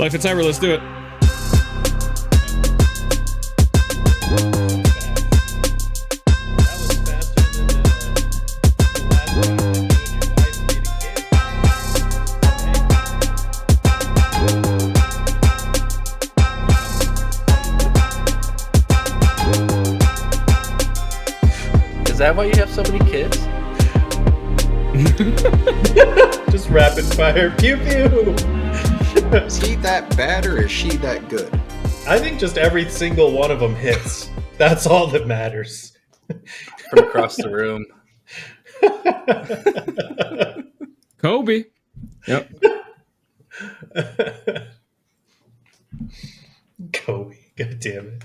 Life and Cyber, let's do it. Is that why you have so many kids? Just rapid fire. Pew pew. Is he that bad or is she that good? I think just every single one of them hits. That's all that matters. From across the room. Kobe. Yep. Kobe. God damn it.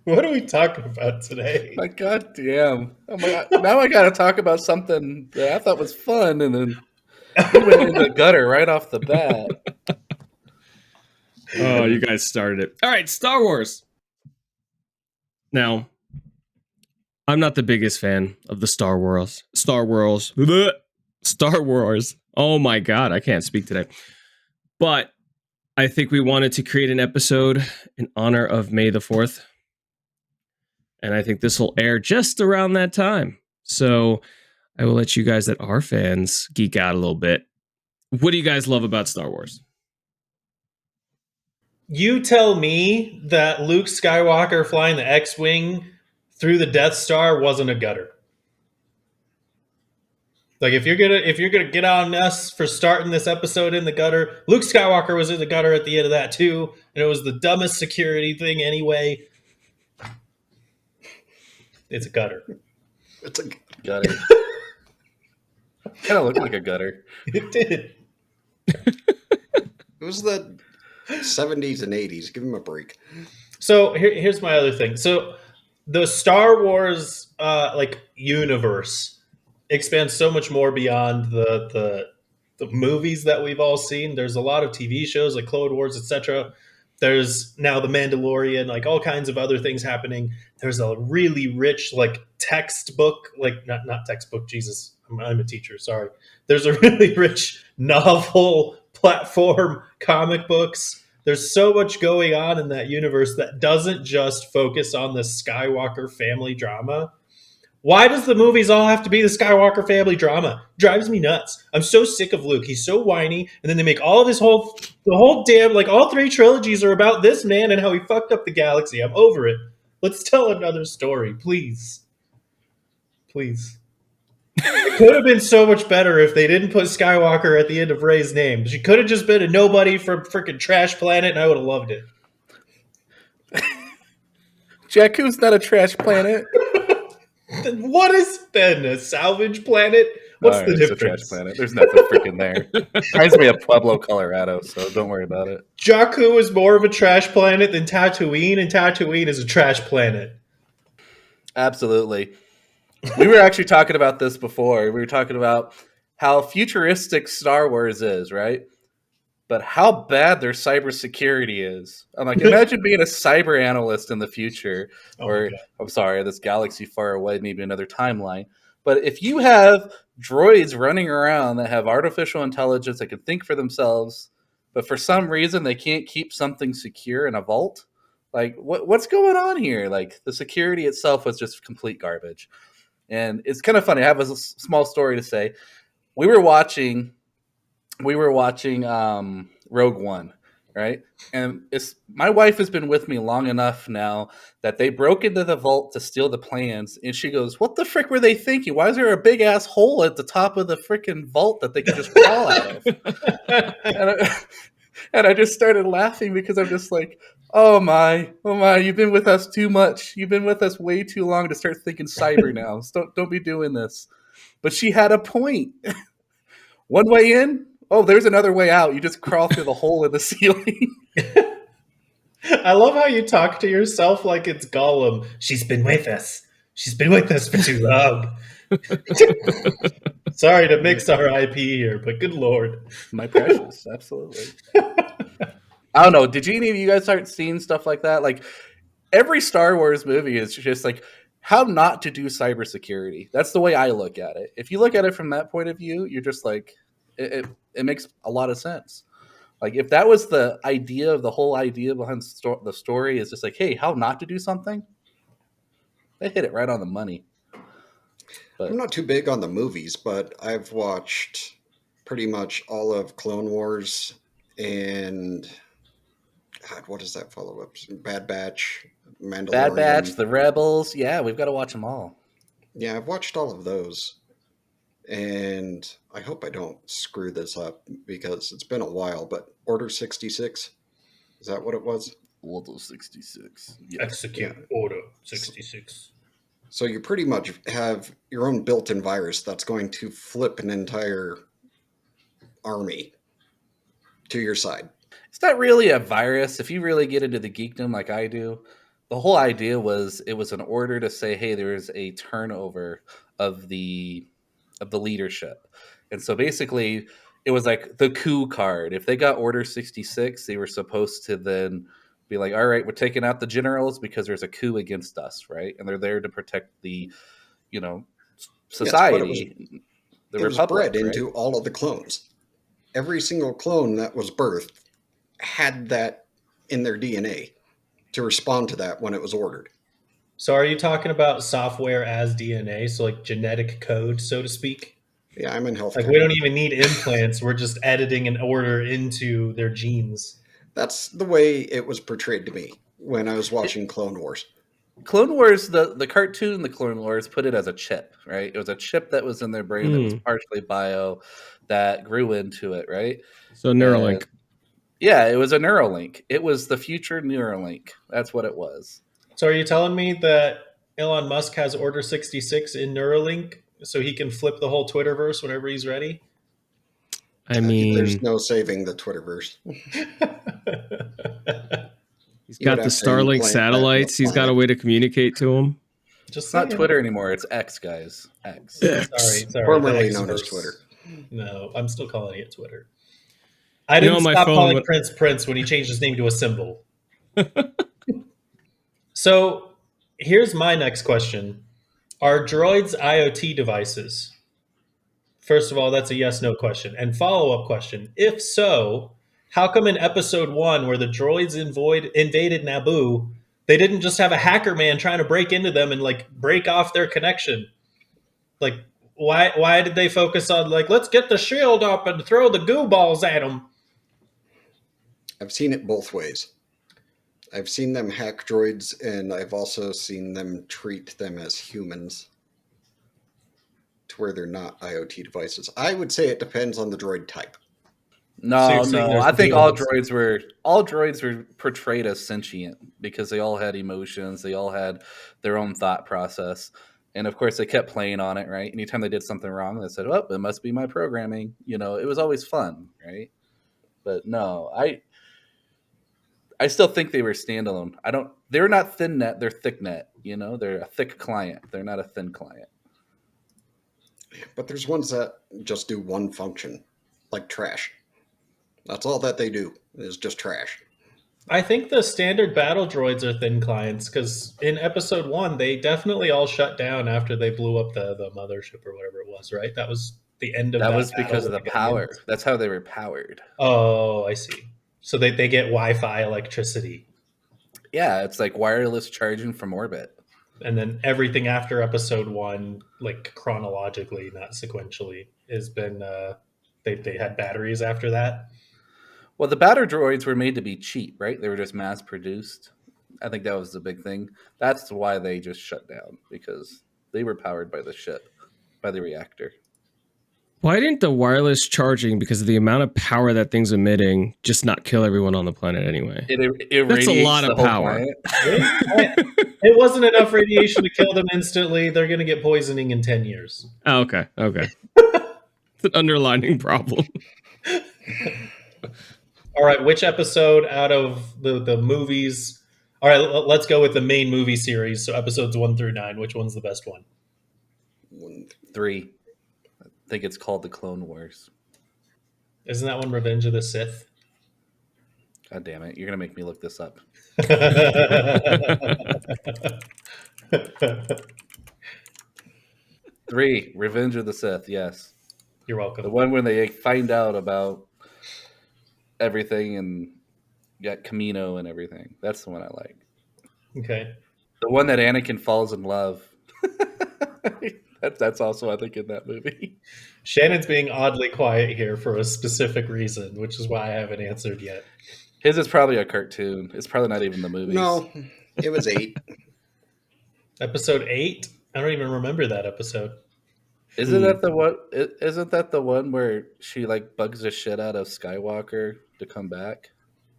What are we talking about today? My god damn. Oh my god. Now I gotta talk about something that I thought was fun and then we went in the gutter right off the bat. Oh, you guys started it. All right, Star Wars. Now, I'm not the biggest fan of the Star Wars. Oh my god, I can't speak today. But I think we wanted to create an episode in honor of May the 4th. And I think this will air just around that time. So I will let you guys that are fans geek out a little bit. What do you guys love about Star Wars? You tell me that Luke Skywalker flying the X-Wing through the Death Star wasn't a gutter. Like if you're gonna get on us for starting this episode in the gutter, Luke Skywalker was in the gutter at the end of that too, and it was the dumbest security thing anyway. It's a gutter. It's a Gutter. Kind of looked like a gutter. It did. It was the 70s and 80s. Give him a break. So here's my other thing. So the Star Wars universe expands so much more beyond the movies that we've all seen. There's a lot of TV shows like Clone Wars, etc. There's now The Mandalorian, like all kinds of other things happening. There's a really rich textbook, not textbook, Jesus, I'm a teacher, sorry. There's a really rich novel platform, comic books. There's so much going on in that universe that doesn't just focus on the Skywalker family drama. Why does the movies all have to be the Skywalker family drama? Drives me nuts. I'm so sick of Luke. He's so whiny. And then they make all of the whole damn, all three trilogies are about this man and how he fucked up the galaxy. I'm over it. Let's tell another story, please. Please. It could have been so much better if they didn't put Skywalker at the end of Rey's name. She could have just been a nobody from freaking Trash Planet and I would have loved it. Jakku's not a trash planet. Then what is then a salvage planet? What's the difference? It's a trash planet. There's nothing freaking there. Reminds me of Pueblo, Colorado, so don't worry about it. Jakku is more of a trash planet than Tatooine, and Tatooine is a trash planet. Absolutely. We were actually talking about this before. We were talking about how futuristic Star Wars is, right? But how bad their cybersecurity is. I'm like, imagine being a cyber analyst in the future, or I'm sorry, this galaxy far away, maybe another timeline. But if you have droids running around that have artificial intelligence that can think for themselves, but for some reason they can't keep something secure in a vault, what's going on here? Like, the security itself was just complete garbage. And it's kind of funny. I have a small story to say. We were watching Rogue One, right? And my wife has been with me long enough now that they broke into the vault to steal the plans, and she goes, "What the frick were they thinking? Why is there a big ass hole at the top of the freaking vault that they could just crawl out of?" And I just started laughing because I'm just like, oh my, you've been with us too much. You've been with us way too long to start thinking cyber now. So don't be doing this. But she had a point. One way in, oh, there's another way out. You just crawl through the hole in the ceiling. I love how you talk to yourself like it's Gollum. She's been with us. She's been with us for too long. Sorry to mix our IP here, but good Lord. My precious, absolutely. I don't know. Did any of you guys start seeing stuff like that? Like, every Star Wars movie is just like how not to do cybersecurity. That's the way I look at it. If you look at it from that point of view, you're just like, it makes a lot of sense. Like if that was the idea of the whole idea behind the story is just like, hey, how not to do something, they hit it right on the money. But I'm not too big on the movies, but I've watched pretty much all of Clone Wars and God, what does that follow up? Bad Batch, Bad Batch, Mandalorian. the Rebels, yeah, we've got to watch them all. Yeah, I've watched all of those. And I hope I don't screw this up because it's been a while, but Order 66, is that what it was? Order 66. Yes. Execute Order 66. So you pretty much have your own built-in virus that's going to flip an entire army to your side. It's not really a virus. If you really get into the geekdom like I do, the whole idea was it was an order to say, hey, there is a turnover of the leadership. And so basically it was like the coup card. If they got Order 66, they were supposed to then be like, all right, we're taking out the generals because there's a coup against us, right? And they're there to protect the, society, the it was republic, bred right? into all of the clones. Every single clone that was birthed had that in their DNA to respond to that when it was ordered. So are you talking about software as DNA, so like genetic code, so to speak? Yeah, I'm in healthcare. Like we don't even need implants. We're just editing an order into their genes. That's the way it was portrayed to me when I was watching Clone Wars. Clone Wars, the cartoon, the Clone Wars, put it as a chip, right? It was a chip that was in their brain that was partially bio that grew into it, right? So Neuralink. Yeah, it was a Neuralink. It was the future Neuralink. That's what it was. So are you telling me that Elon Musk has Order 66 in Neuralink so he can flip the whole Twitterverse whenever he's ready? I mean, there's no saving the Twitterverse. He's got the Starlink satellites. He's got a way to communicate to them. Just not Twitter anymore. It's X, guys. X. Sorry. Formerly known as Twitter. No, I'm still calling it Twitter. I didn't stop calling Prince when he changed his name to a symbol. So here's my next question. Are droids IoT devices? First of all, that's a yes-no question. And follow-up question. If so, how come in episode 1, where the droids invaded Naboo, they didn't just have a hacker man trying to break into them and like break off their connection? Like, why did they focus on like, let's get the shield up and throw the goo balls at them? I've seen it both ways. I've seen them hack droids, and I've also seen them treat them as humans to where they're not IoT devices. I would say it depends on the droid type. No. I think all droids were portrayed as sentient because they all had emotions. They all had their own thought process. And of course, they kept playing on it, right? Anytime they did something wrong, they said, "Oh, it must be my programming." It was always fun, right? But no, I still think they were standalone. They're not thin net, they're thick net. They're a thick client. They're not a thin client. But there's ones that just do one function, like trash. That's all that they do is just trash. I think the standard battle droids are thin clients because in episode 1, they definitely all shut down after they blew up the mothership or whatever it was, right? That was the end of that. That was because of the power. That's how they were powered. Oh, I see. So they get Wi-Fi electricity. Yeah, it's like wireless charging from orbit. And then everything after episode 1, like chronologically, not sequentially, has been they had batteries after that. Well, the battle droids were made to be cheap, right? They were just mass produced. I think that was the big thing. That's why they just shut down, because they were powered by the ship, by the reactor. Why didn't the wireless charging, because of the amount of power that thing's emitting, just not kill everyone on the planet anyway? That's a lot of power. It wasn't enough radiation to kill them instantly. They're going to get poisoning in 10 years. Oh, okay. It's an underlining problem. All right, which episode out of the movies? All right, let's go with the main movie series. So episodes 1 through 9. Which one's the best one? 3. I think it's called The Clone Wars. Isn't that one Revenge of the Sith? God damn it. You're going to make me look this up. 3, Revenge of the Sith, yes. You're welcome. The one when they find out about everything, and got Camino and everything. That's the one I like. Okay. The one that Anakin falls in love. That's also, I think, in that movie. Shannon's being oddly quiet here for a specific reason, which is why I haven't answered yet. His is probably a cartoon. It's probably not even the movies. No, it was 8. Episode 8? I don't even remember that episode. Isn't that the one? Isn't that the one where she like bugs the shit out of Skywalker to come back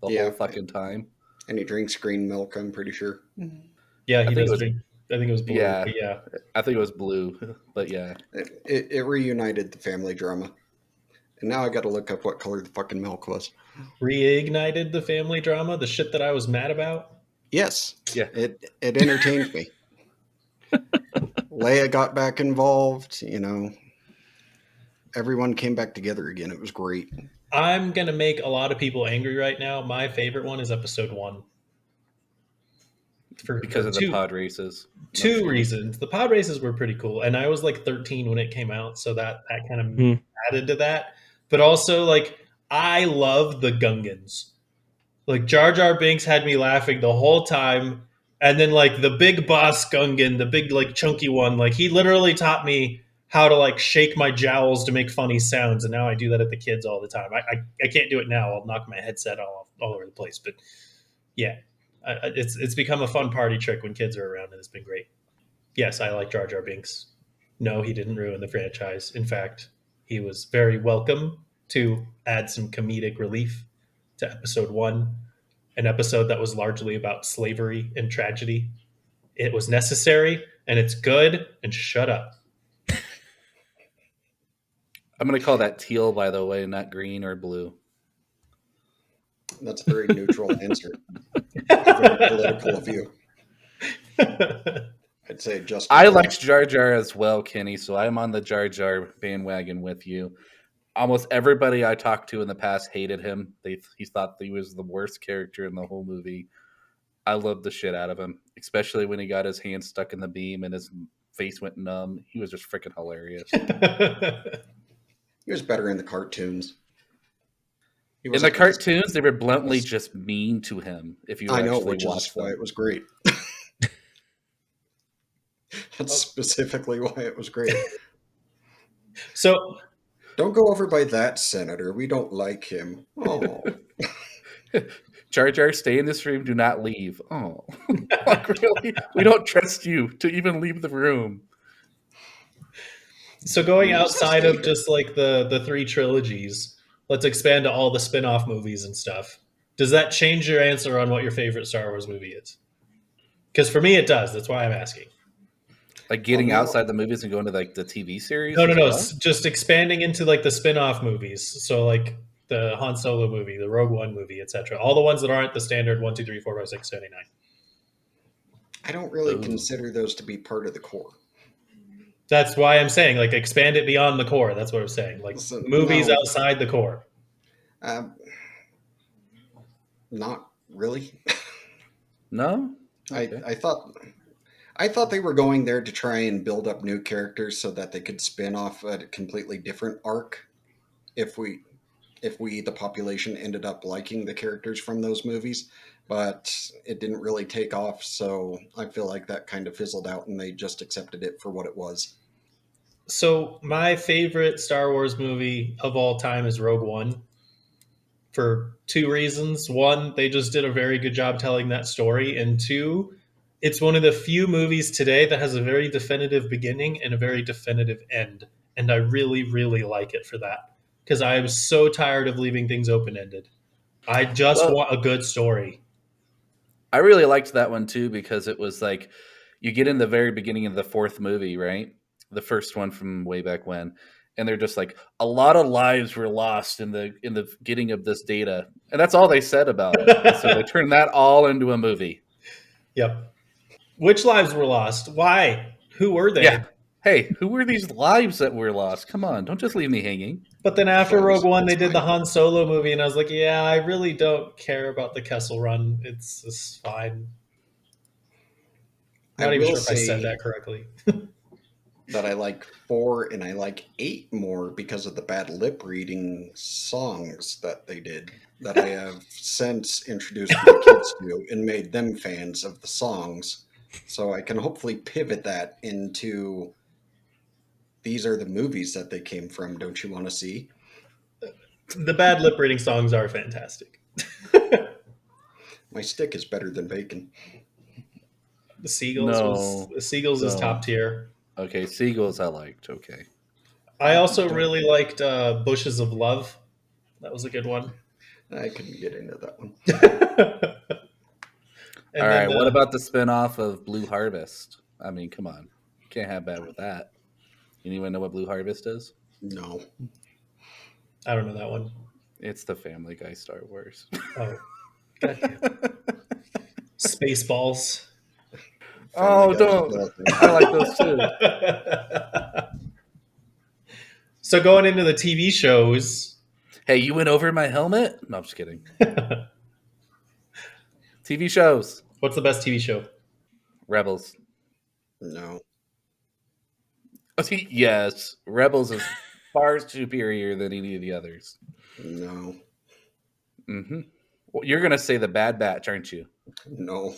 the whole fucking time? And he drinks green milk, I'm pretty sure. Yeah, he think does it was- drink. I think it was blue. Yeah. But yeah. I think it was blue, but yeah. It reunited the family drama. And now I got to look up what color the fucking milk was. Reignited the family drama, the shit that I was mad about. Yes. Yeah. It entertained me. Leia got back involved, you know. Everyone came back together again. It was great. I'm going to make a lot of people angry right now. My favorite one is episode 1. Because of the pod races. Two reasons. The pod races were pretty cool. And I was like 13 when it came out. So that kind of added to that. But also, like, I love the Gungans. Like, Jar Jar Binks had me laughing the whole time. And then, like, the big boss Gungan, the big, like, chunky one, like, he literally taught me how to, like, shake my jowls to make funny sounds. And now I do that at the kids all the time. I can't do it now. I'll knock my headset all over the place. But, yeah. It's become a fun party trick when kids are around, and it's been great. Yes, I like Jar Jar Binks. No, he didn't ruin the franchise. In fact, he was very welcome to add some comedic relief to episode 1, an episode that was largely about slavery and tragedy. It was necessary, and it's good, and shut up. I'm going to call that teal, by the way, not green or blue. That's a very neutral answer. Very political of you. I'd say just. I liked Jar Jar as well, Kenny, so I'm on the Jar Jar bandwagon with you. Almost everybody I talked to in the past hated him. He thought he was the worst character in the whole movie. I loved the shit out of him, especially when he got his hand stuck in the beam and his face went numb. He was just freaking hilarious. He was better in the cartoons. In the cartoons, they were bluntly just mean to him. If you I know, actually which is watch why them. it was great. That's specifically why it was great. So, don't go over by that senator. We don't like him. Oh, Jar Jar, stay in this room. Do not leave. Oh, like, really? We don't trust you to even leave the room. So going outside of just like the 3 trilogies, let's expand to all the spin-off movies and stuff. Does that change your answer on what your favorite Star Wars movie is? Because for me, it does. That's why I'm asking. Like getting outside the movies and going to like the TV series? No. Just expanding into like the spin-off movies. So like the Han Solo movie, the Rogue One movie, etc. All the ones that aren't the standard 1, 2, 3, 4, 5, 6, 7, 8, 9. I don't really consider those to be part of the core. That's why I'm saying, like, expand it beyond the core. That's what I'm saying. Like, movies outside the core. Not really. No? Okay. I thought they were going there to try and build up new characters so that they could spin off a completely different arc if we, the population, ended up liking the characters from those movies. But it didn't really take off, so I feel like that kind of fizzled out and they just accepted it for what it was. So my favorite Star Wars movie of all time is Rogue One for 2 reasons. 1, they just did a very good job telling that story. And 2, it's one of the few movies today that has a very definitive beginning and a very definitive end. And I really, really like it for that. Because I am so tired of leaving things open-ended. I just want a good story. I really liked that one too because it was like you get in the very beginning of the 4th movie, right? The first one from way back when, and they're just like a lot of lives were lost in the getting of this data, and that's all they said about it. And so they turned that all into a movie. Yep. Which lives were lost? Why? Who were they? Yeah. Hey, who were these lives that were lost? Come on, don't just leave me hanging. But then after Rogue One, they did the Han Solo movie, and I was like, yeah, I really don't care about the Kessel Run. It's fine. I'm not even sure if I said that correctly. that I like 4 and I like 8 more because of the bad lip reading songs that they did, that I have since introduced my kids to and made them fans of the songs. So I can hopefully pivot that into these are the movies that they came from. Don't you want to see? The bad lip reading songs are fantastic. My stick is better than bacon. The Seagulls is top tier. Okay, Seagulls I liked. Okay. I also really liked Bushes of Love. That was a good one. I couldn't get into that one. And All right, then, what about the spinoff of Blue Harvest? I mean, come on. You can't have bad with that. You even know what Blue Harvest is? No. I don't know that one. It's the Family Guy Star Wars. Oh, goddamn. Spaceballs. Oh, Family Guy's don't. nothing. I like those too. So going into the TV shows, Hey, you went over my helmet? No, I'm just kidding. TV shows. what's the best TV show? Rebels. No. Yes, Rebels is far superior than any of the others. No. Mm-hmm. Well, you're going to say the Bad Batch, aren't you? No.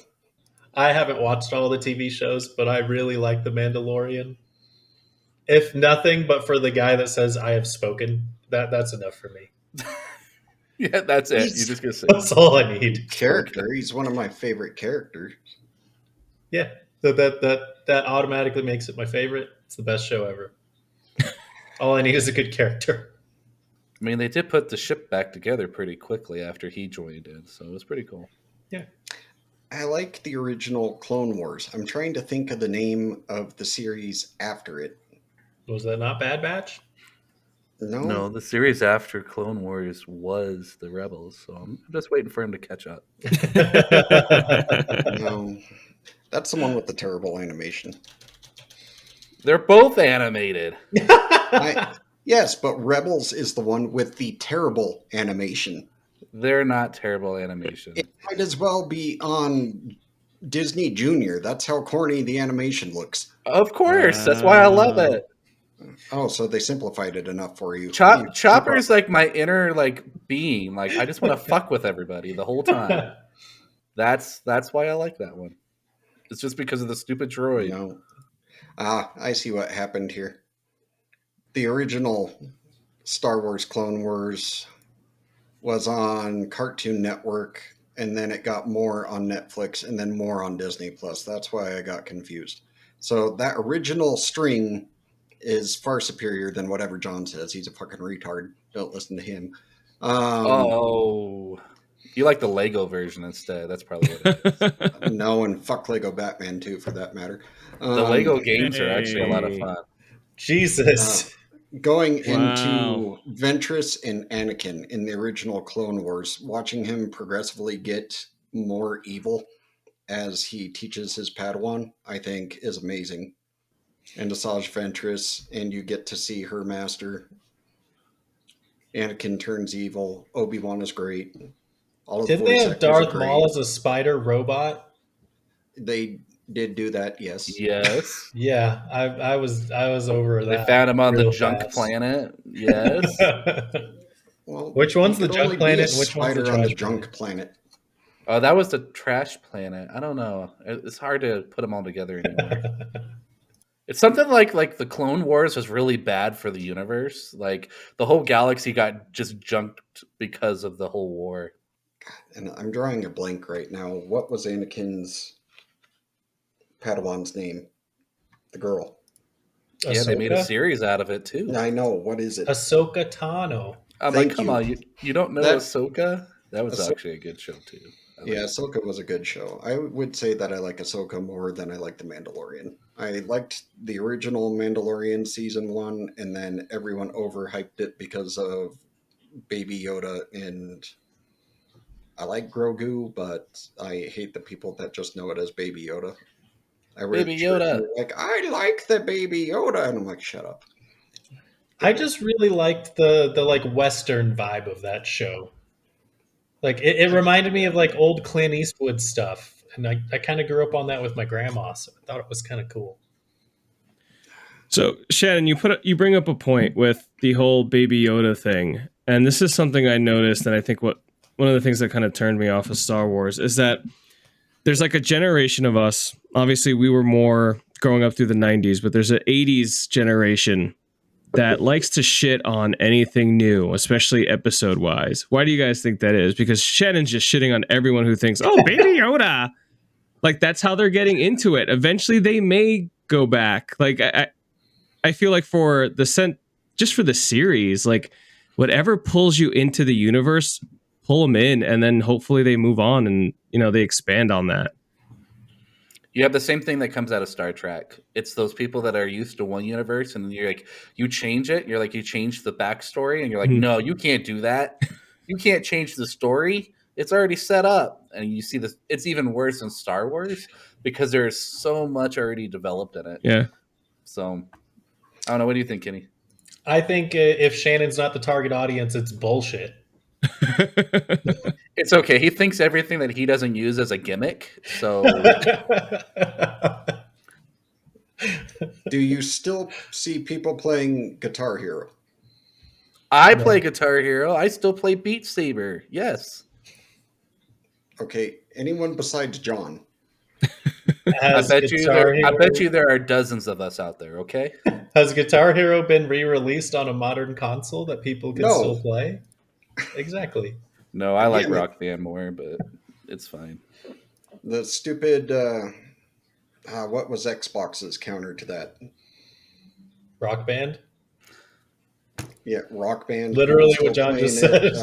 I haven't watched all the TV shows, but I really like The Mandalorian. If nothing but for the guy that says I have spoken, that's enough for me. Yeah, that's it. He's- You're just going to say That's all I need. Character. He's one of my favorite characters. Yeah, that automatically makes it my favorite. It's the best show ever. All I need is a good character. I mean, they did put the ship back together pretty quickly after he joined in, so it was pretty cool. Yeah. I like the original Clone Wars. I'm trying to think of the name of the series after it. Was that not Bad Batch? No. The series after Clone Wars was the Rebels, so I'm just waiting for him to catch up. No. That's the one with the terrible animation. They're both animated. Yes, but Rebels is the one with the terrible animation. They're not terrible animation. It might as well be on Disney Junior. That's how corny the animation looks. Of course, that's why I love it. Oh, so they simplified it enough for you. Chopper's like my inner being. Like I just want to fuck with everybody the whole time. That's why I like that one. It's just because of the stupid droid. No. I see what happened here. The original Star Wars Clone Wars was on Cartoon Network, and then it got more on Netflix, and then more on Disney Plus. That's why I got confused. So that original string is far superior than whatever John says. He's a fucking retard. Don't listen to him. Oh, you like the Lego version instead. That's probably what it is. No, and fuck Lego Batman too, for that matter. The Lego games are actually a lot of fun. Jesus. Going Wow. into Ventress and Anakin in the original Clone Wars, watching him progressively get more evil as he teaches his Padawan, I think is amazing. And Asajj Ventress, and you get to see her master. Anakin turns evil. Obi-Wan is great. All of the Didn't they voice have actors are Darth great. Maul as a spider robot? They did do that, yes. Yes. Yeah, I was over They that. found him on the real junk fast. planet. Yes. Well, Which one's you the could junk only be planet a and which one's the spider on the trash junk planet. Oh, that was the trash planet. I don't know. It's hard to put them all together anymore. It's something like the Clone Wars was really bad for the universe. Like the whole galaxy got just junked because of the whole war. And I'm drawing a blank right now. What was Anakin's Padawan's name? The girl. Yeah, they made a Ahsoka? series out of it too. I know. What is it? Ahsoka Tano. I'm Thank like, come you. on, you don't know That- Ahsoka? That was Ahsoka- actually a good show too. Yeah, Ahsoka was a good show. I would say that I like Ahsoka more than I like The Mandalorian. I liked the original Mandalorian season 1, and then everyone overhyped it because of Baby Yoda, and I like Grogu, but I hate the people that just know it as Baby Yoda. I read Baby shirts Yoda. and they're like, I like the Baby Yoda, and I'm like, shut up. I just really liked the like Western vibe of that show. Like it reminded me of like old Clint Eastwood stuff. And I kind of grew up on that with my grandma, so I thought it was kind of cool. So Shannon, you bring up a point with the whole Baby Yoda thing, and this is something I noticed, and I think one of the things that kind of turned me off of Star Wars is that there's like a generation of us. Obviously, we were more growing up through the '90s, but there's an '80s generation that likes to shit on anything new, especially episode wise. Why do you guys think that is? Because Shannon's just shitting on everyone who thinks, "Oh, Baby Yoda." Like that's how they're getting into it. Eventually, they may go back. Like I feel like just for the series, like whatever pulls you into the universe, pull them in, and then hopefully they move on and they expand on that. You have the same thing that comes out of Star Trek. It's those people that are used to one universe, and then you change it. You're like, you change the backstory, and you're like, no, you can't do that. You can't change the story. It's already set up. And you see this. It's even worse in Star Wars because there's so much already developed in it. Yeah. So, I don't know. What do you think, Kenny? I think if Shannon's not the target audience, it's bullshit. It's okay. He thinks everything that he doesn't use as a gimmick. So, Do you still see people playing Guitar Hero? I play Guitar Hero. I still play Beat Saber. Yes. Okay, anyone besides John? I bet you there are dozens of us out there. Okay. Has Guitar Hero been re-released on a modern console that people can still play? Exactly. No, I like Rock Band more, but it's fine. The stupid, what was Xbox's counter to that? Rock Band? Yeah, Rock Band. Literally what John just said.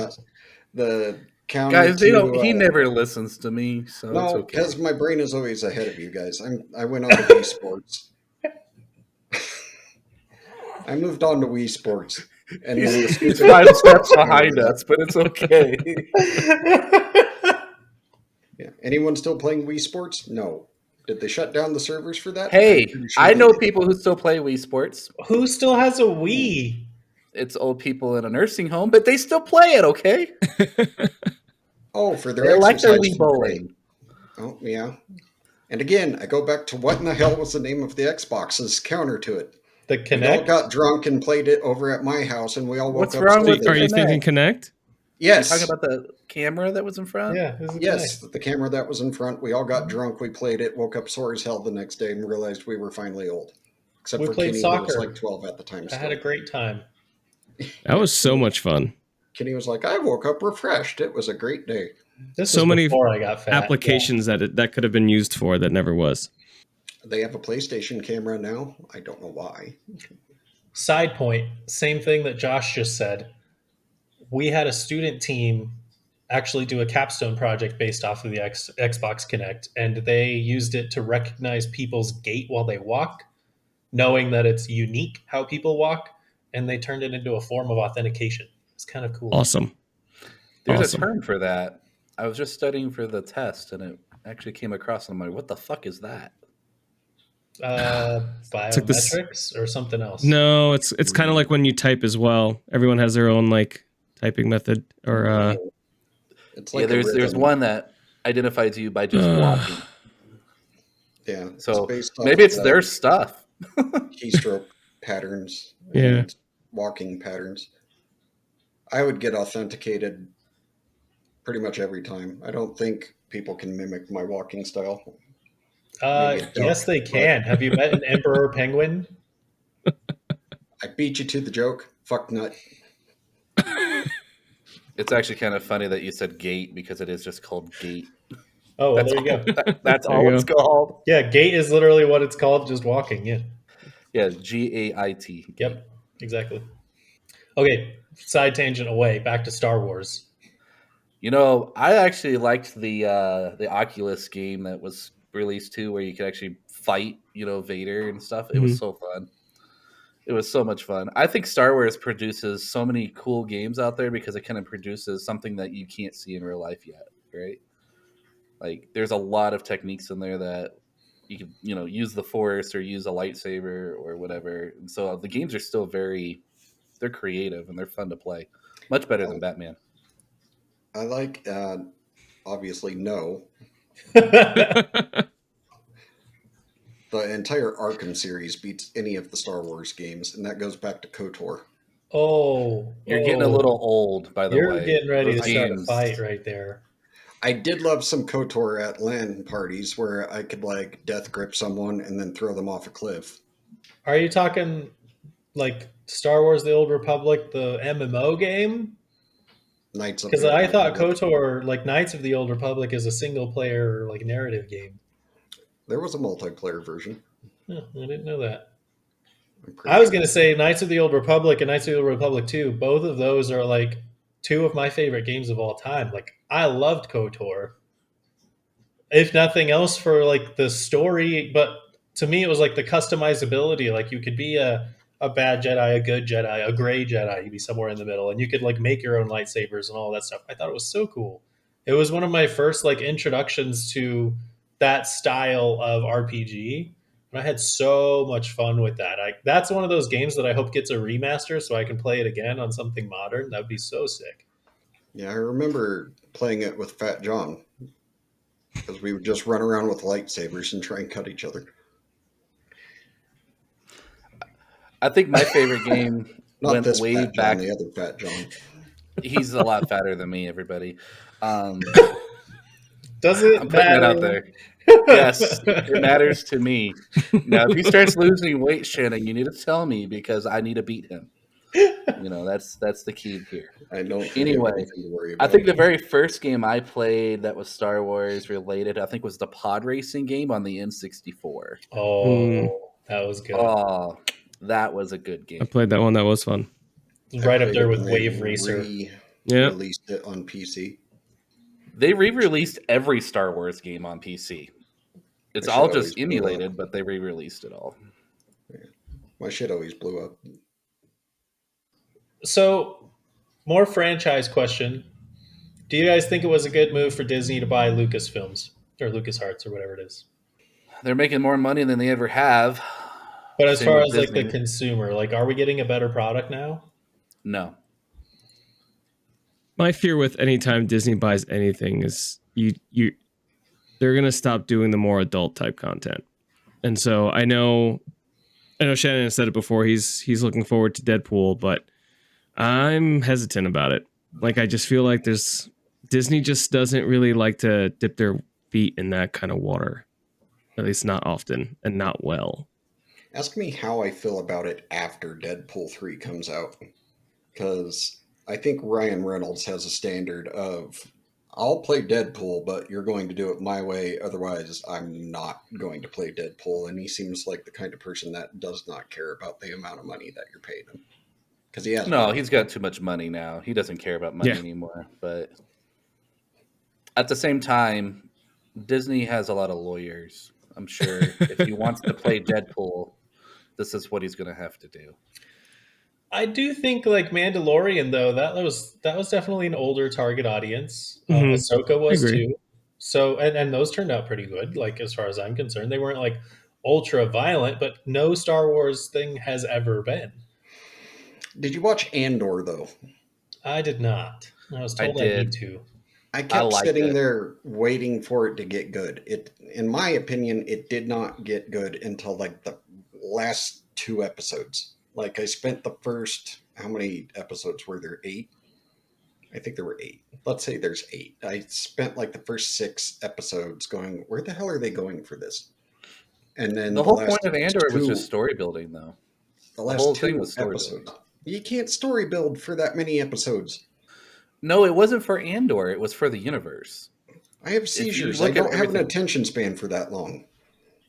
The counter. Guys, he never listens to me, so no, it's okay. Because my brain is always ahead of you guys. I went on to Wii Sports. I moved on to Wii Sports. And he's 5 steps behind us, but it's okay. Yeah. Anyone still playing Wii Sports? No. Did they shut down the servers for that? Hey, I know people who still play Wii Sports. Who still has a Wii? It's old people in a nursing home, but they still play it, okay? Oh, for their they like their exercise Wii bowling. Oh, yeah. And again, I go back to what in the hell was the name of the Xbox's counter to it? The Kinect? We all got drunk and played it over at my house, and we all woke What's up. What's wrong with Are you thinking Kinect? Yes. You're talking about the camera that was in front? Yeah. Yes, the camera that was in front. We all got drunk. We played it, woke up sore as hell the next day, and realized we were finally old. Except we for played Kenny, soccer. who was like 12 at the time. I had a great time. That was so much fun. Kenny was like, I woke up refreshed. It was a great day. This so was many before I got fat. applications that could have been used for that never was. They have a PlayStation camera now. I don't know why. Side point, same thing that Josh just said. We had a student team actually do a capstone project based off of the Xbox Kinect, and they used it to recognize people's gait while they walk, knowing that it's unique how people walk, and they turned it into a form of authentication. It's kind of cool. Awesome. There's a term for that. I was just studying for the test, and it actually came across, and I'm like, what the fuck is that? Biometrics or something else? No, it's kind of like when you type as well. Everyone has their own like typing method, or it's like there's one that identifies you by just walking. Yeah. So maybe it's their stuff. Keystroke patterns. Yeah. Walking patterns. I would get authenticated pretty much every time. I don't think people can mimic my walking style. Yes, they can. Have you met an emperor penguin? I beat you to the joke. Fuck nut. It's actually kind of funny that you said gait because it is just called gait. Oh, well, there you go. That's all it's called. Yeah, gait is literally what it's called, just walking. Yeah. Yeah, GAIT. Yep, exactly. Okay, side tangent away. Back to Star Wars. You know, I actually liked the Oculus game that was released too, where you could actually fight, Vader and stuff. It was so fun. It was so much fun. I think Star Wars produces so many cool games out there because it kind of produces something that you can't see in real life yet, right? Like, there's a lot of techniques in there that you can, use the Force or use a lightsaber or whatever. And so the games are still they're creative and they're fun to play. Much better than Batman. I like, obviously, no. The the entire Arkham series beats any of the Star Wars games, and that goes back to KOTOR. You're getting a little old, by the You're way. getting ready Those to start a games- fight right there. I did love some KOTOR at LAN parties where I could like death grip someone and then throw them off a cliff. Are you talking like Star Wars: The Old Republic, the MMO game? Knights of Because the Old I thought Republic. KOTOR, like Knights of the Old Republic, is a single player like narrative game. There was a multiplayer version. Oh, I didn't know that. I'm pretty I was sure. going to say Knights of the Old Republic and Knights of the Old Republic 2. Both of those are like two of my favorite games of all time. Like I loved KOTOR. If nothing else for like the story, but to me it was like the customizability. Like you could be a bad Jedi, a good Jedi, a gray Jedi. You'd be somewhere in the middle, and you could like make your own lightsabers and all that stuff. I thought it was so cool. It was one of my first like introductions to that style of RPG. And I had so much fun with that. That's one of those games that I hope gets a remaster so I can play it again on something modern. That would be so sick. Yeah, I remember playing it with Fat John because we would just run around with lightsabers and try and cut each other. I think my favorite game Not went this way Fat back. John, the other Fat John. He's a lot fatter than me, everybody. Does it I'm putting that out matter? there. Yes, it matters to me. Now, if he starts losing weight, Shannon, you need to tell me because I need to beat him. You know, that's the key here. I don't think Anyway, I have anything to worry I about. think the very first game I played that was Star Wars related, I think was the pod racing game on the N64. Oh, that was good. Oh, that was a good I game. played that one. That was fun. Right up played there it with when Wave they Racer. Yeah. Released it on PC. They re-released every Star Wars game on PC. It's My all shit just always blew emulated, up. but they re-released it all. My shit always blew up. So, more franchise question. Do you guys think it was a good move for Disney to buy Lucasfilms or LucasArts or whatever it is? They're making more money than they ever have. But as Same far with as like the Disney. consumer, like are we getting a better product now? No. My fear with anytime Disney buys anything is they're gonna stop doing the more adult type content. And so I know Shannon has said it before, he's looking forward to Deadpool, but I'm hesitant about it. Like I just feel like Disney just doesn't really like to dip their feet in that kind of water. At least not often and not well. Ask me how I feel about it after Deadpool 3 comes out. Because I think Ryan Reynolds has a standard of, I'll play Deadpool, but you're going to do it my way. Otherwise, I'm not going to play Deadpool. And he seems like the kind of person that does not care about the amount of money that you're paying him. Because he has No, he's got too much money now. He doesn't care about money anymore. But at the same time, Disney has a lot of lawyers. I'm sure if he wants to play Deadpool, this is what he's going to have to do. I do think like Mandalorian though, that was definitely an older target audience. Mhm. Ahsoka was I agree. too. So and those turned out pretty good. Like as far as I'm concerned, they weren't like ultra violent, but no Star Wars thing has ever been. Did you watch Andor, though? I did not. I was told I did. need to. I kept liked sitting it. there waiting for it to get good. In my opinion, it did not get good until like the last 2 episodes. Like I spent the first, how many episodes were there? 8? I think there were 8. Let's say there's 8. I spent like the first 6 episodes going, where the hell are they going for this? And then The whole last point of Andor was 2 just story building, though. the the last whole 2 thing was story episodes. building. You can't story build for that many episodes. No, it wasn't for Andor. It was for the universe. I have you seizures. I look at don't have an everything- attention span for that long.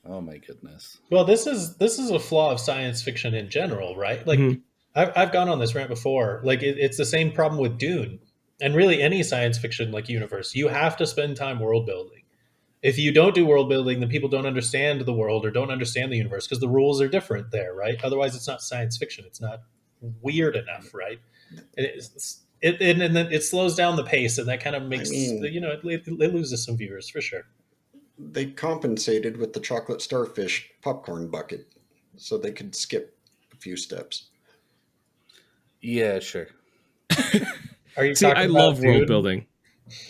Oh my goodness. Well, this is a flaw of science fiction in general, right? Like Mhm. I've gone on this rant before. Like it's the same problem with Dune, and really any science fiction like universe. You have to spend time world building. If you don't do world building, then people don't understand the world or don't understand the universe because the rules are different there, right? Otherwise, it's not science fiction. It's not weird enough, right? And then it slows down the pace, and that kind of makes it loses some viewers for sure. They compensated with the chocolate starfish popcorn bucket so they could skip a few steps. Yeah, sure. Are you See, talking I about love world Dune? building.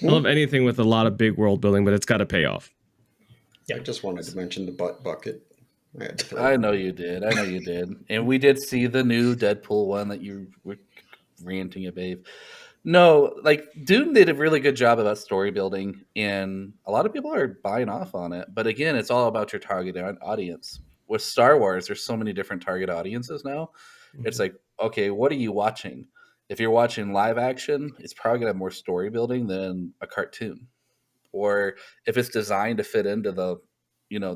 I love anything with a lot of big world building, but it's got to pay off. Yeah. I just wanted to mention the butt bucket. I had to throw I it. know you did. And we did see the new Deadpool one that you were ranting at, babe. No, like Dune did a really good job about story building, and a lot of people are buying off on it. But again, it's all about your target audience. With Star Wars, there's so many different target audiences now. It's like, okay, what are you watching? If you're watching live action, it's probably gonna have more story building than a cartoon. Or if it's designed to fit into the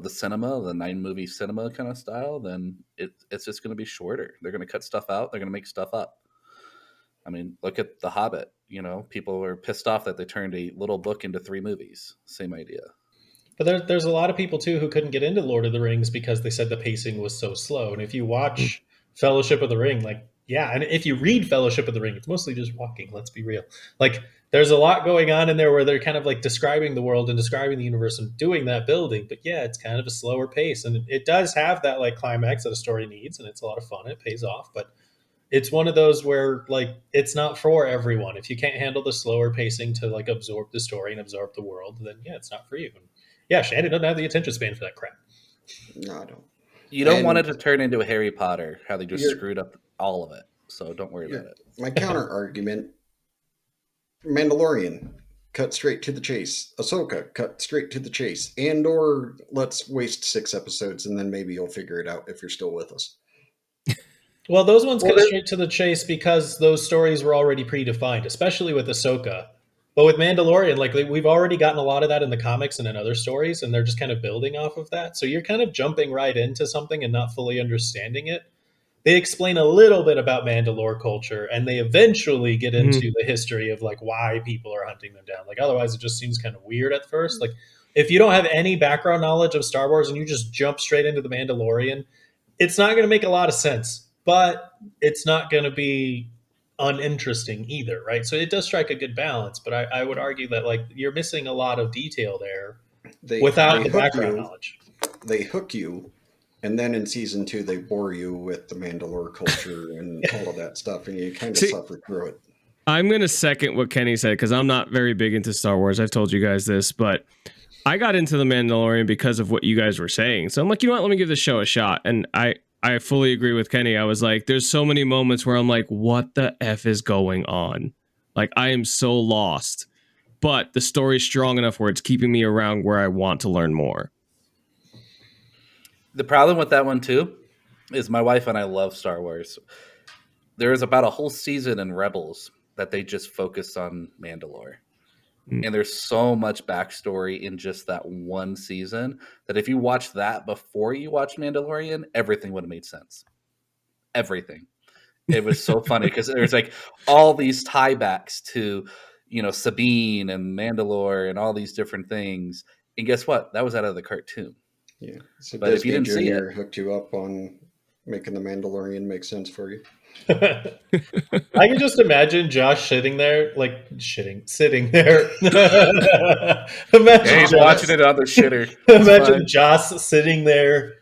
cinema, the 9 movie cinema kind of style, then it's just going to be shorter. They're going to cut stuff out. They're going to make stuff up. I mean, look at The Hobbit. People were pissed off that they turned a little book into 3 movies. Same idea. But there's a lot of people too who couldn't get into Lord of the Rings because they said the pacing was so slow. And if you watch Fellowship of the Ring, like, yeah, and if you read Fellowship of the Ring, it's mostly just walking. Let's be real. Like, there's a lot going on in there where they're kind of like describing the world and describing the universe and doing that building. But yeah, it's kind of a slower pace, and it does have that like climax that a story needs, and it's a lot of fun. It pays off, but it's one of those where like it's not for everyone. If you can't handle the slower pacing to like absorb the story and absorb the world, then yeah, it's not for you. And yeah, Shannon doesn't have the attention span for that crap. No, I don't. You don't want it And to turn into a Harry Potter, how they just you're- screwed up all of it. So don't worry about it. My counter argument: Mandalorian, cut straight to the chase. Ahsoka, cut straight to the chase. And/or let's waste 6 episodes and then maybe you'll figure it out if you're still with us. Well, those ones Well, cut straight to the chase because those stories were already predefined, especially with Ahsoka. But with Mandalorian, like we've already gotten a lot of that in the comics and in other stories, and they're just kind of building off of that. So you're kind of jumping right into something and not fully understanding it. They explain a little bit about Mandalore culture, and they eventually get into the history of like why people are hunting them down. Like otherwise, it just seems kind of weird at first. Like if you don't have any background knowledge of Star Wars and you just jump straight into the Mandalorian, it's not going to make a lot of sense, but it's not going to be uninteresting either, right? So it does strike a good balance, but I would argue that like you're missing a lot of detail there without the hook background you, knowledge. They hook you, and then in season 2 they bore you with the Mandalore culture and all of that stuff, and you kind of suffer through it. I'm going to second what Kenny said because I'm not very big into Star Wars. I've told you guys this, but I got into The Mandalorian because of what you guys were saying. So I'm like, you know what? Let me give this show a shot. And I fully agree with Kenny. I was like, there's so many moments where I'm like, what the F is going on? Like, I am so lost. But the story's strong enough where it's keeping me around where I want to learn more. The problem with that one too is my wife and I love Star Wars. There is about a whole season in Rebels that they just focused on Mandalore. And there's so much backstory in just that one season that if you watch that before you watch Mandalorian, everything would have made sense. Everything. It was so funny because there's like all these tiebacks to, Sabine and Mandalore and all these different things. And guess what? That was out of the cartoon. Yeah. So But if you Disney didn't see Junior it, hooked you up on making the Mandalorian make sense for you. I can just imagine Josh sitting there. Imagine yeah, he's Josh, watching it on the shitter. imagine Josh sitting there,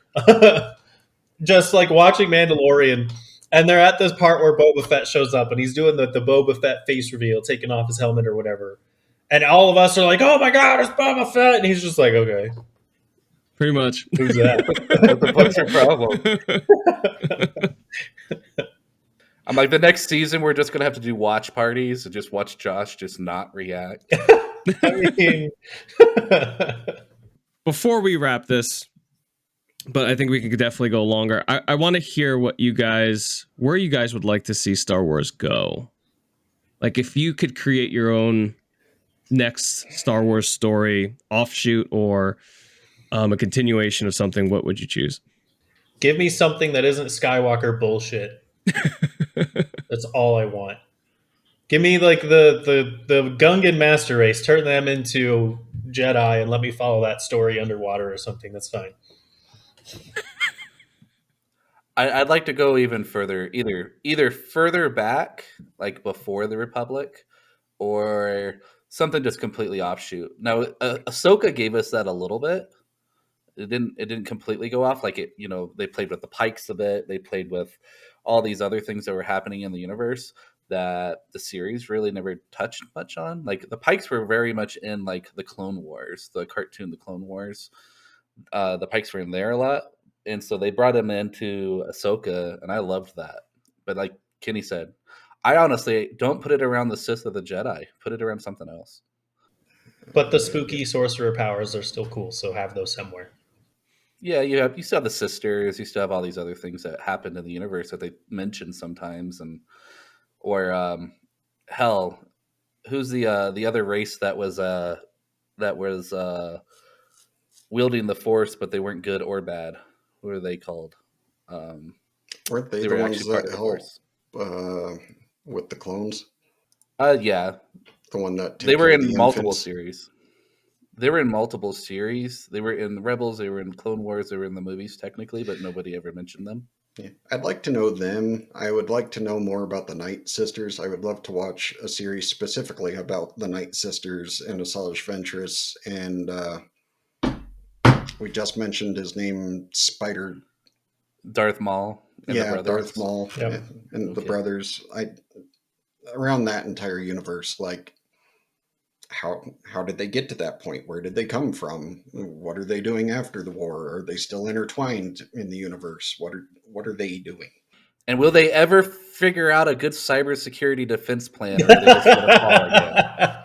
just like watching Mandalorian, and they're at this part where Boba Fett shows up, and he's doing the Boba Fett face reveal, taking off his helmet or whatever, and all of us are like, "Oh my God, it's Boba Fett!" And he's just like, "Okay, Pretty much. who's that?" What the fuck's your problem? I'm like, the next season we're just gonna have to do watch parties and just watch Josh just not react. I mean, Before we wrap this, but I think we could definitely go longer. I want to hear where you guys would like to see Star Wars go. Like if you could create your own next Star Wars story, offshoot, or a continuation of something, what would you choose? give me something that isn't Skywalker bullshit. That's all I want. Give me like the Gungan master race. Turn them into Jedi and let me follow that story underwater or something. That's fine. I'd like to go even further, either further back, like before the Republic, or something just completely offshoot. Now, Ahsoka gave us that a little bit. It didn't completely go off. Like they played with the Pikes a bit. They played with all these other things that were happening in the universe that the series really never touched much on. Like the Pikes were very much in like the Clone Wars, the cartoon, the Clone Wars. The Pikes were in there a lot, And so they brought him into Ahsoka, and I loved that. But like Kenny said, I honestly don't put it around the Sith or the Jedi. Put it around something else. But the spooky sorcerer powers are still cool, so have those somewhere. Yeah, you still have the sisters, you still have all these other things that happen in the universe that they mention sometimes, and or hell, who's the other race that was wielding the Force, but they weren't good or bad? What are they called? Weren't they They the were ones actually part that of the help Force. with the clones? Yeah, The one that they took were care of in the multiple infants? series. They were in multiple series. They were in Rebels. They were in Clone Wars. They were in the movies technically, but nobody ever mentioned them. Yeah. I'd like to know them. I would like to know more about the Night Sisters. I would love to watch a series specifically about the Night Sisters and Asajj Ventress. And we just mentioned his name, Spider. Darth Maul and the Yeah, brothers. Darth Maul Yep. and the Okay. brothers. Around that entire universe, like how did they get to that point? Where did they come from? What are they doing after the war? Are they still intertwined in the universe? What are they doing? And will they ever figure out a good cybersecurity defense plan, or are they just going to fall again?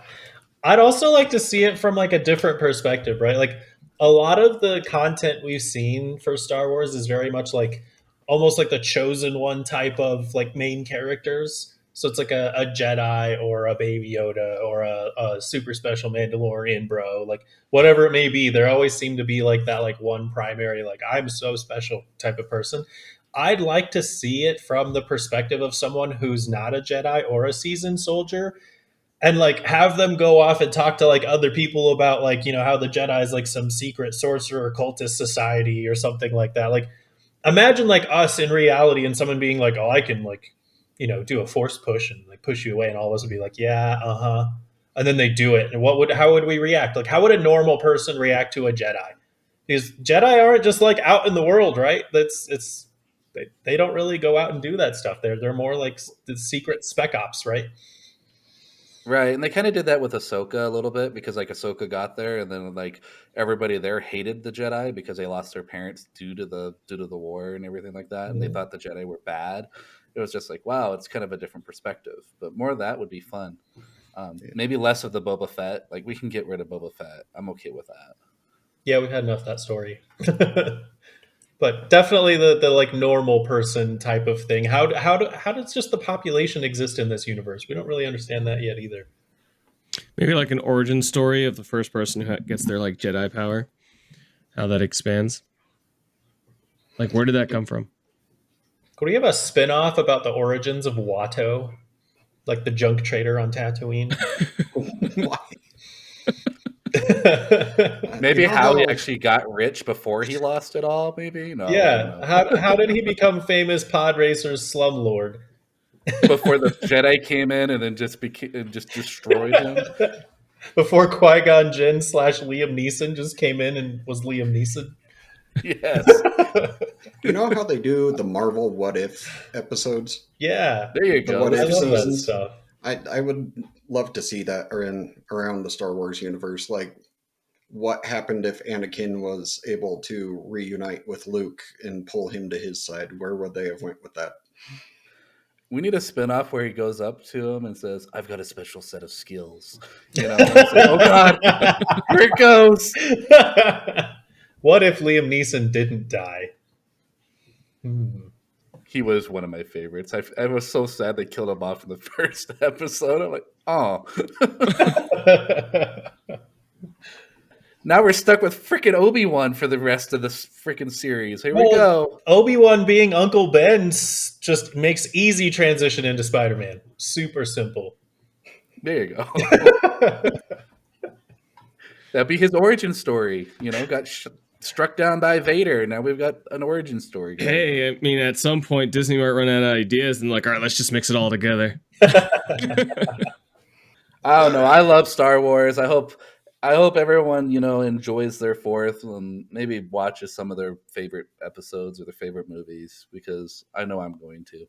I'd also like to see it from like a different perspective, right? Like a lot of the content we've seen for Star Wars is very much like almost like the chosen one type of like main characters. So it's like a Jedi or a Baby Yoda or a super special Mandalorian bro, like whatever it may be. There always seem to be like that like one primary like I'm so special type of person. I'd like to see it from the perspective of someone who's not a Jedi or a seasoned soldier and like have them go off and talk to like other people about like how the Jedi is like some secret sorcerer cultist society or something like that. Like imagine like us in reality and someone being like, oh, I can like do a force push and like push you away, and all of us would be like, yeah, uh-huh, and then they do it, and how would we react? Like how would a normal person react to a Jedi? Because Jedi aren't just like out in the world, right? They don't really go out and do that stuff. They're more like the secret spec ops, right? Right, and they kind of did that with Ahsoka a little bit because like Ahsoka got there, and then like everybody there hated the Jedi because they lost their parents due to the war and everything like that, and they thought the Jedi were bad. It was just like, wow, it's kind of a different perspective, but more of that would be fun. Maybe less of the Boba Fett. Like we can get rid of Boba Fett. I'm okay with that. Yeah, we've had enough of that story. But definitely the like normal person type of thing. How does just the population exist in this universe? We don't really understand that yet either. Maybe like an origin story of the first person who gets their like Jedi power, how that expands. Like, where did that come from? Could we have a spin-off about the origins of Watto? Like the junk trader on Tatooine? Why? Maybe how he actually got rich before he lost it all. Maybe no. I don't Yeah. know. How did he become famous pod racer's slumlord? Before the Jedi came in and then just destroyed him. Before Qui-Gon Jinn / Liam Neeson just came in and was Liam Neeson. Yes. You know how they do the Marvel What If episodes? Yeah. There you The go. What I If love that seasons? stuff. I would love to see that around the Star Wars universe. Like, what happened if Anakin was able to reunite with Luke and pull him to his side? Where would they have went with that? We need a spinoff where he goes up to him and says, "I've got a special set of skills." You know, and it's like, oh god, here it goes. What if Liam Neeson didn't die? He was one of my favorites. I was so sad they killed him off in the first episode. I'm like, oh. Now we're stuck with freaking Obi-Wan for the rest of this freaking series. Here we go. Obi-Wan being Uncle Ben just makes easy transition into Spider-Man. Super simple. There you go. That'd be his origin story. You know, got struck down by Vader. Now we've got an origin story. Hey, I mean, at some point, Disney might run out of ideas and like, all right, let's just mix it all together. I don't know. I love Star Wars. I hope everyone, enjoys their fourth and maybe watches some of their favorite episodes or their favorite movies, because I know I'm going to.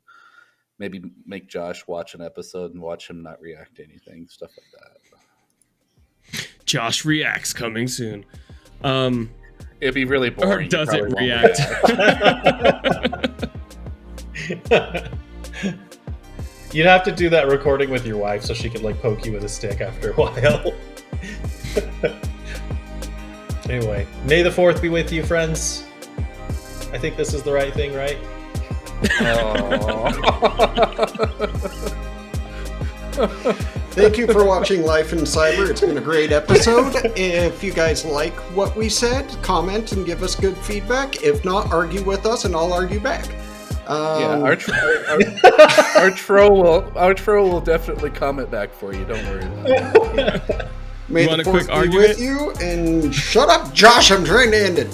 Maybe make Josh watch an episode and watch him not react to anything, stuff like that. Josh reacts coming soon. It'd be really boring. Or You does it probably won't react? You'd have to do that recording with your wife so she could like poke you with a stick after a while. Anyway, May the 4th be with you, friends. I think this is the right thing, right? Thank you for watching Life in Cyber. It's been a great episode. If you guys like what we said, comment and give us good feedback. If not, argue with us and I'll argue back. Yeah, our troll will definitely comment back for you. Don't worry about it. May You want the a quick 4th be argument? with you, and shut up, Josh. I'm trying to end it.